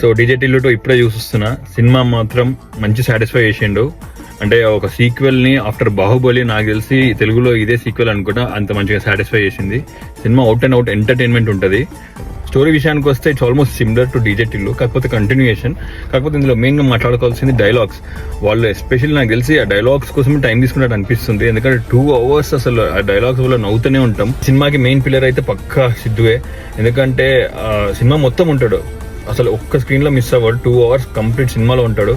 So DJ Tillu 2 ఇప్పుడే చూస్తున్నా. Cinema మాత్రం మంచి సాటిస్ఫై చేసిండు. అంటే ఒక సీక్వెల్ ని ఆఫ్టర్ బాహుబలి నాకు తెలిసి తెలుగులో ఇదే సీక్వెల్ అనుకుంటా, అంత మంచిగా సాటిస్ఫై చేసింది. Cinema out and out entertainment ఉంటుంది. స్టోరీ విషయానికి వస్తే it's almost similar to DJ Tillu, కాకపోతే కంటిన్యూయేషన్. కాకపోతే ఇందులో మెయిన్గా మాట్లాడుకోవాల్సింది డైలాగ్స్. వాళ్ళు ఎస్పెషల్లీ నాకు తెలిసి ఆ డైలాగ్స్ కోసం టైం తీసుకున్నట్టు అనిపిస్తుంది. ఎందుకంటే 2 hours అసలు ఆ డైలాగ్స్ వల్ల నవ్వుతూనే ఉంటాం. సినిమాకి మెయిన్ పిల్లర్ అయితే పక్కా సిద్ధువే. ఎందుకంటే సినిమా మొత్తం ఉంటాడు, అసలు ఒక్క స్క్రీన్ లో మిస్ అవ్వడు. 2 hours కంప్లీట్ సినిమాలో ఉంటాడు.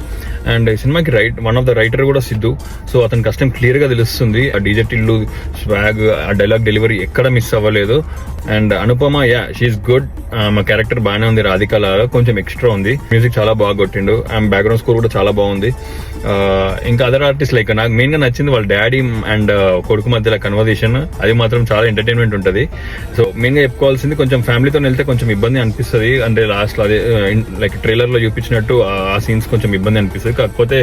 అండ్ ఈ సినిమాకి వన్ ఆఫ్ ద రైటర్ కూడా సిద్ధు. సో అతని కష్టం క్లియర్ గా తెలుస్తుంది. ఆ డీజే టిల్లు స్వాగ్, ఆ డైలాగ్ డెలివరీ ఎక్కడ మిస్ అవ్వలేదు. And Anupama she's good. మా క్యారెక్టర్ బాగానే ఉంది. రాధిక లాగా కొంచెం ఎక్స్ట్రా ఉంది. మ్యూజిక్ చాలా బాగా కొట్టిండు. అండ్ బ్యాక్గ్రౌండ్ స్కోర్ కూడా చాలా బాగుంది. ఇంకా అదర్ ఆర్టిస్ట్ లైక్ నాకు మెయిన్ గా నచ్చింది వాళ్ళ డాడీ అండ్ కొడుకు మధ్యలో కన్వర్సేషన్. అది మాత్రం చాలా ఎంటర్టైన్మెంట్ ఉంటుంది. సో మెయిన్ గా చెప్పుకోవాల్సింది, కొంచెం ఫ్యామిలీతో వెళ్తే కొంచెం ఇబ్బంది అనిపిస్తుంది. అంటే లాస్ట్ లో అదే లైక్ ట్రైలర్ లో చూపించినట్టు ఆ సీన్స్ కొంచెం ఇబ్బంది అనిపిస్తుంది. కాకపోతే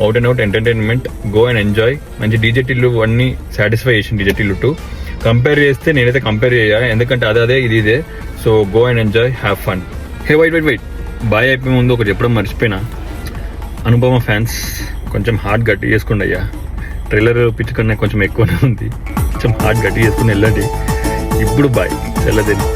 out and out entertainment. Go and enjoy. మంచి డీజే టిల్లు 1 సాటిస్ఫై చేసింది. డీజే టిల్లు 2 కంపేర్ చేస్తే నేనైతే కంపేర్ చేయాలి, ఎందుకంటే అదే ఇది ఇదే. So go and enjoy, have fun. Hey wait bye అయిపోయే ముందు ఒకటి చెప్పడం మర్చిపోయినా. అనుపమ ఫ్యాన్స్ కొంచెం హార్ట్ గట్టి చేసుకోండి అయ్యా. ట్రైలర్ పిచ్ కన్నా కొంచెం ఎక్కువనే ఉంది. కొంచెం హార్ట్ గట్టి చేసుకుని వెళ్ళండి. ఇప్పుడు బాయ్, తెల్లదేని.